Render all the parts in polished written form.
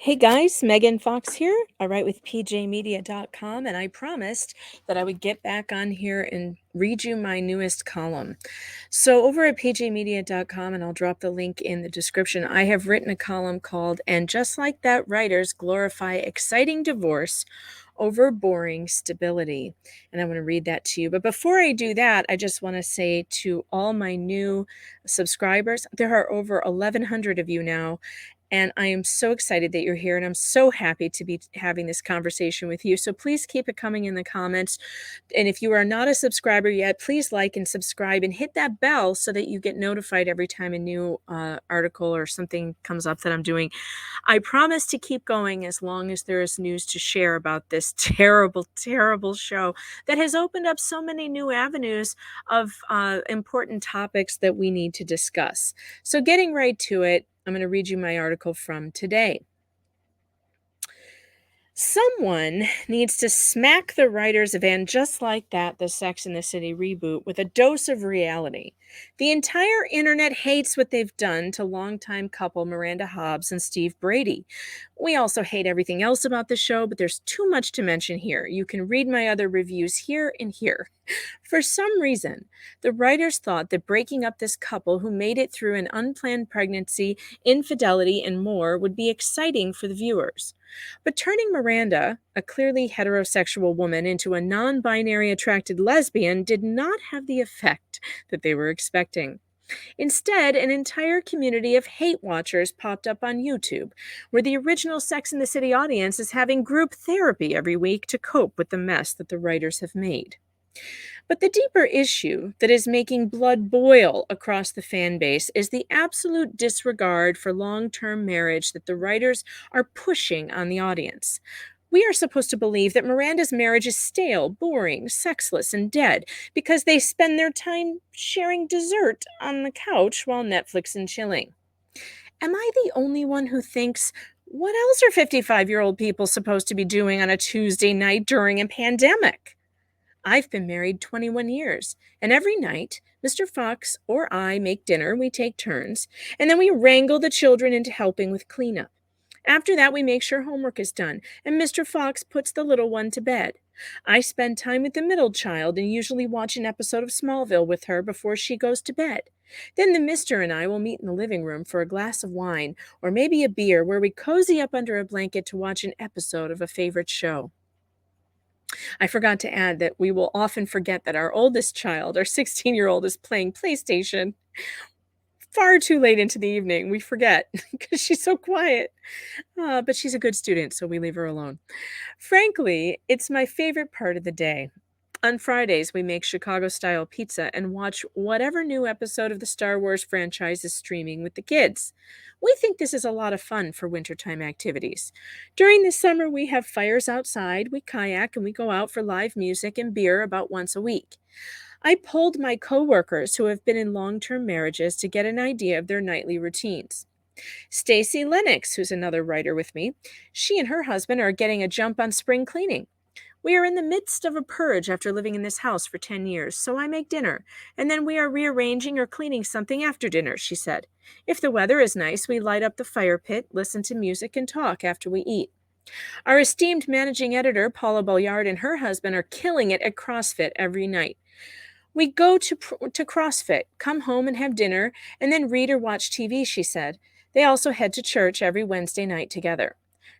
Hey guys, Megan Fox here. I write with pjmedia.com, and I promised that I would get back on here and read you my newest column. So, over at pjmedia.com, and I'll drop the link in the description, I have written a column called And Just Like That, Writers Glorify Exciting Divorce Over Boring Stability. And I want to read that to you. But before I do that, I just want to say to all my new subscribers, there are over 1,100 of you now. And I am so excited that you're here, and I'm so happy to be having this conversation with you. So please keep it coming in the comments. And if you are not a subscriber yet, please like and subscribe and hit that bell so that you get notified every time a new article or something comes up that I'm doing. I promise to keep going as long as there is news to share about this terrible, terrible show that has opened up so many new avenues of important topics that we need to discuss. So getting right to it, I'm going to read you my article from today. Someone needs to smack the writers of And Just Like That, the Sex and the City reboot, with a dose of reality. The entire internet hates what they've done to longtime couple Miranda Hobbs and Steve Brady. We also hate everything else about the show, but there's too much to mention here. You can read my other reviews here and here. For some reason, the writers thought that breaking up this couple who made it through an unplanned pregnancy, infidelity, and more would be exciting for the viewers. But turning Miranda, a clearly heterosexual woman, into a non binary attracted lesbian did not have the effect that they were expecting. Instead, an entire community of hate watchers popped up on YouTube, where the original Sex and the City audience is having group therapy every week to cope with the mess that the writers have made. But the deeper issue that is making blood boil across the fan base is the absolute disregard for long term marriage that the writers are pushing on the audience. We are supposed to believe that Miranda's marriage is stale, boring, sexless, and dead because they spend their time sharing dessert on the couch while Netflix and chilling. Am I the only one who thinks, what else are 55-year-old people supposed to be doing on a Tuesday night during a pandemic? I've been married 21 years, and every night, Mr. Fox or I make dinner, we take turns, and then we wrangle the children into helping with cleanup. After that, we make sure homework is done, and Mr. Fox puts the little one to bed. I spend time with the middle child and usually watch an episode of Smallville with her before she goes to bed. Then the mister and I will meet in the living room for a glass of wine or maybe a beer where we cozy up under a blanket to watch an episode of a favorite show. I forgot to add that we will often forget that our oldest child, our 16-year-old, is playing PlayStation far too late into the evening. We forget because she's so quiet. But she's a good student, so we leave her alone. Frankly, it's my favorite part of the day. On Fridays, we make Chicago-style pizza and watch whatever new episode of the Star Wars franchise is streaming with the kids. We think this is a lot of fun for wintertime activities. During the summer, we have fires outside, we kayak, and we go out for live music and beer about once a week. I polled my coworkers who have been in long-term marriages to get an idea of their nightly routines. Stacy Lennox, who's another writer with me, she and her husband are getting a jump on spring cleaning. We are in the midst of a purge after living in this house for 10 years, so I make dinner, and then we are rearranging or cleaning something after dinner, she said. If the weather is nice, we light up the fire pit, listen to music, and talk after we eat. Our esteemed managing editor, Paula Bollard, and her husband are killing it at CrossFit every night. We go to CrossFit, come home and have dinner, and then read or watch TV, she said. They also head to church every Wednesday night together.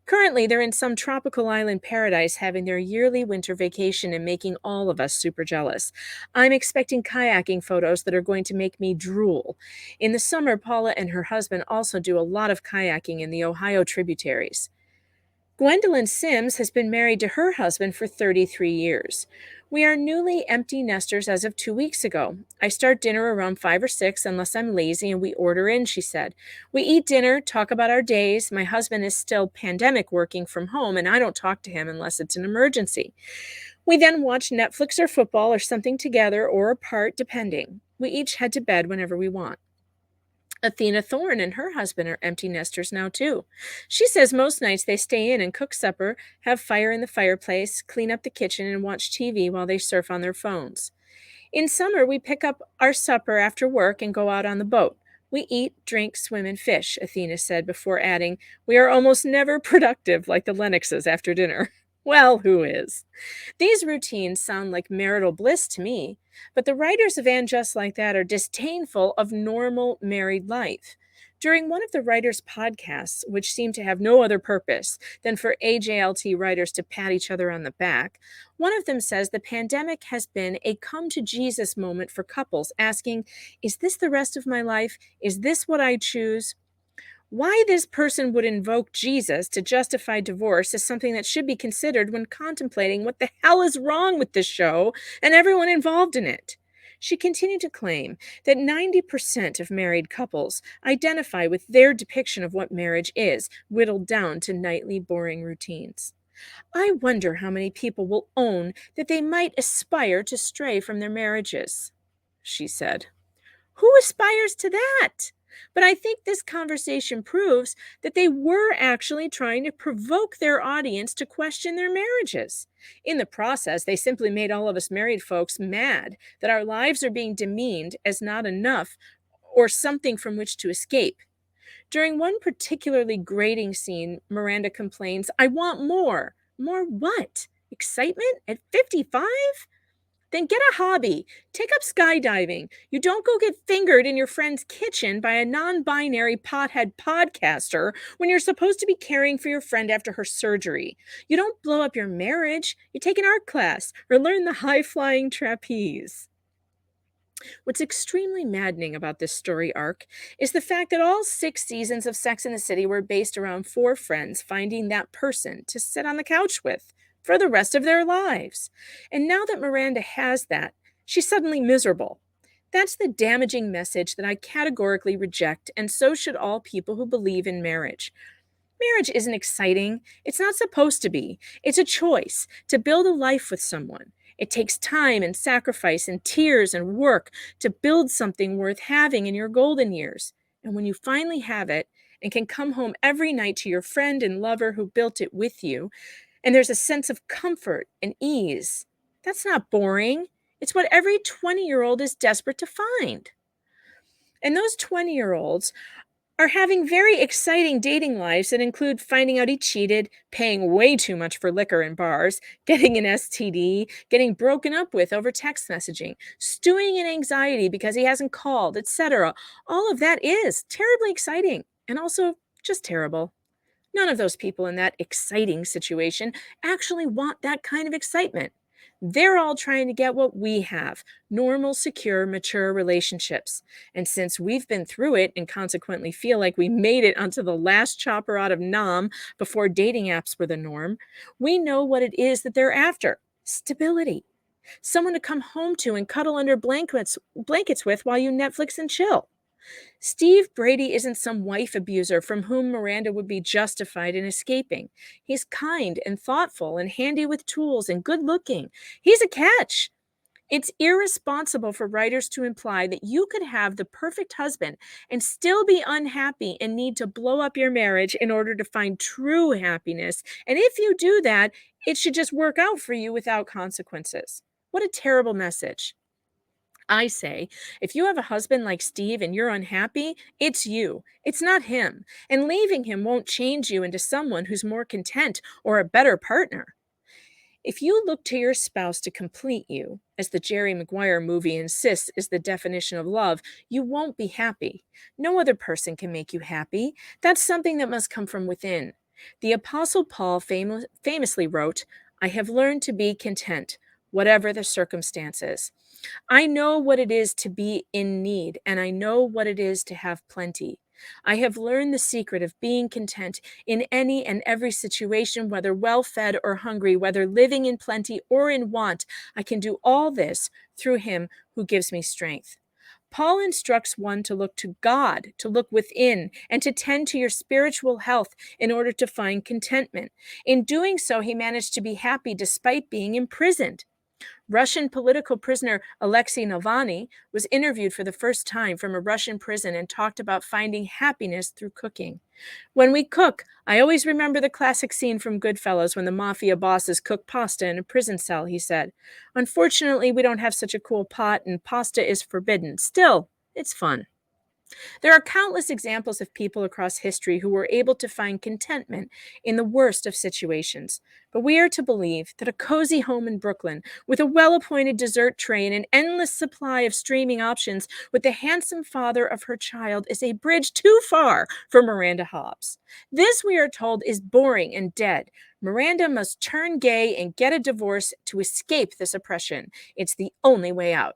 Currently, they're in some tropical island paradise having their yearly winter vacation and making all of us super jealous. I'm expecting kayaking photos that are going to make me drool. In the summer, Paula and her husband also do a lot of kayaking in the Ohio tributaries. Gwendolyn Sims has been married to her husband for 33 years. We are newly empty nesters as of 2 weeks ago. I start dinner around 5 or 6 unless I'm lazy and we order in, she said. We eat dinner, talk about our days. My husband is still pandemic working from home and I don't talk to him unless it's an emergency. We then watch Netflix or football or something together or apart, depending. We each head to bed whenever we want. Athena Thorne and her husband are empty nesters now, too. She says most nights they stay in and cook supper, have fire in the fireplace, clean up the kitchen, and watch TV while they surf on their phones. In summer, we pick up our supper after work and go out on the boat. We eat, drink, swim, and fish, Athena said before adding, we are almost never productive like the Lennoxes after dinner. Well, who is? These routines sound like marital bliss to me, but the writers of And Just Like That are disdainful of normal married life. During one of the writers' podcasts, which seemed to have no other purpose than for AJLT writers to pat each other on the back, one of them says the pandemic has been a come to Jesus moment for couples, asking, is this the rest of my life? Is this what I choose? Why this person would invoke Jesus to justify divorce is something that should be considered when contemplating what the hell is wrong with this show and everyone involved in it. She continued to claim that 90% of married couples identify with their depiction of what marriage is, whittled down to nightly boring routines. I wonder how many people will own that they might aspire to stray from their marriages, she said. Who aspires to that? But I think this conversation proves that they were actually trying to provoke their audience to question their marriages. In the process, they simply made all of us married folks mad that our lives are being demeaned as not enough or something from which to escape. During one particularly grating scene, Miranda complains, I want more. More what? Excitement at 55? Then get a hobby. Take up skydiving. You don't go get fingered in your friend's kitchen by a non binary pothead podcaster when you're supposed to be caring for your friend after her surgery. You don't blow up your marriage. You take an art class or learn the high flying trapeze. What's extremely maddening about this story arc is the fact that all 6 seasons of Sex and the City were based around 4 friends finding that person to sit on the couch with for the rest of their lives. And now that Miranda has that, she's suddenly miserable. That's the damaging message that I categorically reject, and so should all people who believe in marriage. Marriage isn't exciting. It's not supposed to be. It's a choice to build a life with someone. It takes time and sacrifice and tears and work to build something worth having in your golden years. And when you finally have it and can come home every night to your friend and lover who built it with you, and there's a sense of comfort and ease, that's not boring. It's what every 20-year-old is desperate to find. And those 20-year-olds are having very exciting dating lives that include finding out he cheated, paying way too much for liquor in bars, getting an STD, getting broken up with over text messaging, stewing in anxiety because he hasn't called, etc. All of that is terribly exciting and also just terrible. None of those people in that exciting situation actually want that kind of excitement. They're all trying to get what we have: normal, secure, mature relationships. And since we've been through it and consequently feel like we made it onto the last chopper out of Nam before dating apps were the norm, we know what it is that they're after: stability. Someone to come home to and cuddle under blankets with while you Netflix and chill. Steve Brady isn't some wife abuser from whom Miranda would be justified in escaping. He's kind and thoughtful and handy with tools and good looking. He's a catch. It's irresponsible for writers to imply that you could have the perfect husband and still be unhappy and need to blow up your marriage in order to find true happiness. And if you do that, it should just work out for you without consequences. What a terrible message. I say, if you have a husband like Steve and you're unhappy, it's you. It's not him. And leaving him won't change you into someone who's more content or a better partner. If you look to your spouse to complete you, as the Jerry Maguire movie insists is the definition of love, you won't be happy. No other person can make you happy. That's something that must come from within. The Apostle Paul famously wrote, I have learned to be content, whatever the circumstances. I know what it is to be in need, and I know what it is to have plenty. I have learned the secret of being content in any and every situation, whether well fed or hungry, whether living in plenty or in want. I can do all this through him who gives me strength. Paul instructs one to look to God, to look within, and to tend to your spiritual health in order to find contentment. In doing so, he managed to be happy despite being imprisoned. Russian political prisoner Alexei Navalny was interviewed for the first time from a Russian prison and talked about finding happiness through cooking. When we cook, I always remember the classic scene from Goodfellas when the mafia bosses cook pasta in a prison cell, he said. Unfortunately, we don't have such a cool pot and pasta is forbidden. Still, it's fun. There are countless examples of people across history who were able to find contentment in the worst of situations. But we are to believe that a cozy home in Brooklyn, with a well appointed dessert tray and an endless supply of streaming options, with the handsome father of her child, is a bridge too far for Miranda Hobbs. This, we are told, is boring and dead. Miranda must turn gay and get a divorce to escape this oppression. It's the only way out.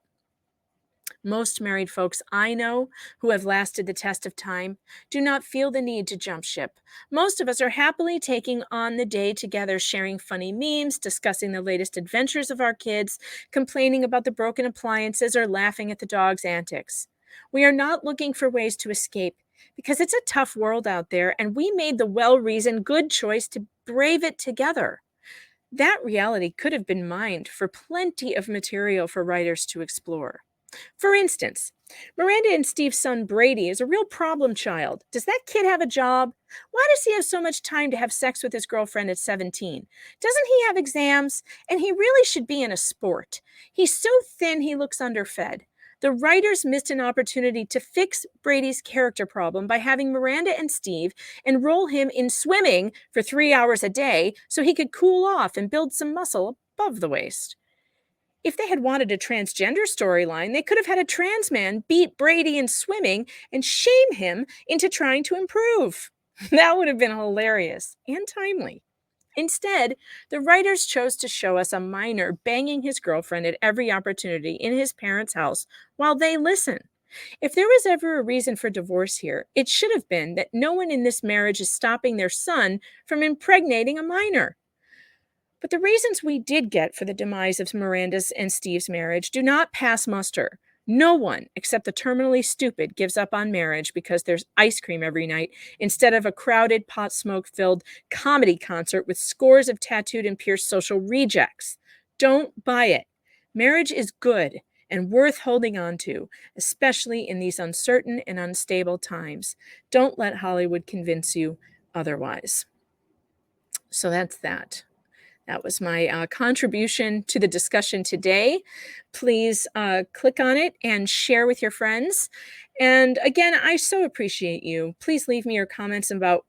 Most married folks I know who have lasted the test of time do not feel the need to jump ship. Most of us are happily taking on the day together, sharing funny memes, discussing the latest adventures of our kids, complaining about the broken appliances, or laughing at the dog's antics. We are not looking for ways to escape because it's a tough world out there, and we made the well reasoned good choice to brave it together. That reality could have been mined for plenty of material for writers to explore. For instance, Miranda and Steve's son Brady is a real problem child. Does that kid have a job? Why does he have so much time to have sex with his girlfriend at 17? Doesn't he have exams? And he really should be in a sport. He's so thin he looks underfed. The writers missed an opportunity to fix Brady's character problem by having Miranda and Steve enroll him in swimming for 3 hours a day so he could cool off and build some muscle above the waist. If they had wanted a transgender storyline, they could have had a trans man beat Brady in swimming and shame him into trying to improve. That would have been hilarious and timely. Instead, the writers chose to show us a minor banging his girlfriend at every opportunity in his parents' house while they listen. If there was ever a reason for divorce here, it should have been that no one in this marriage is stopping their son from impregnating a minor. But the reasons we did get for the demise of Miranda's and Steve's marriage do not pass muster. No one, except the terminally stupid, gives up on marriage because there's ice cream every night instead of a crowded, pot smoke filled comedy concert with scores of tattooed and pierced social rejects. Don't buy it. Marriage is good and worth holding on to, especially in these uncertain and unstable times. Don't let Hollywood convince you otherwise. So that's that. That was my contribution to the discussion today. Please click on it and share with your friends. And again, I so appreciate you. Please leave me your comments about,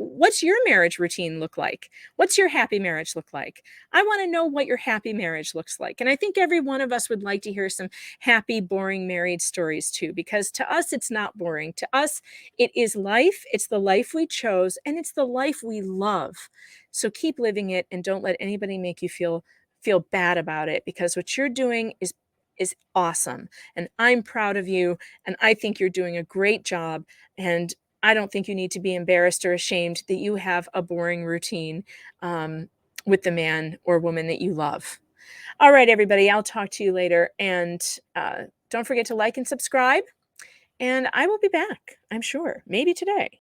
what's your marriage routine look like? What's your happy marriage look like? I want to know what your happy marriage looks like. And I think every one of us would like to hear some happy, boring married stories too, because to us, it's not boring. To us, it is life. It's the life we chose, and it's the life we love. So keep living it and don't let anybody make you feel bad about it, because what you're doing is awesome, and I'm proud of you, and I think you're doing a great job, and I don't think you need to be embarrassed or ashamed that you have a boring routine with the man or woman that you love. All right, everybody, I'll talk to you later, and don't forget to like and subscribe, and I will be back, I'm sure, maybe today.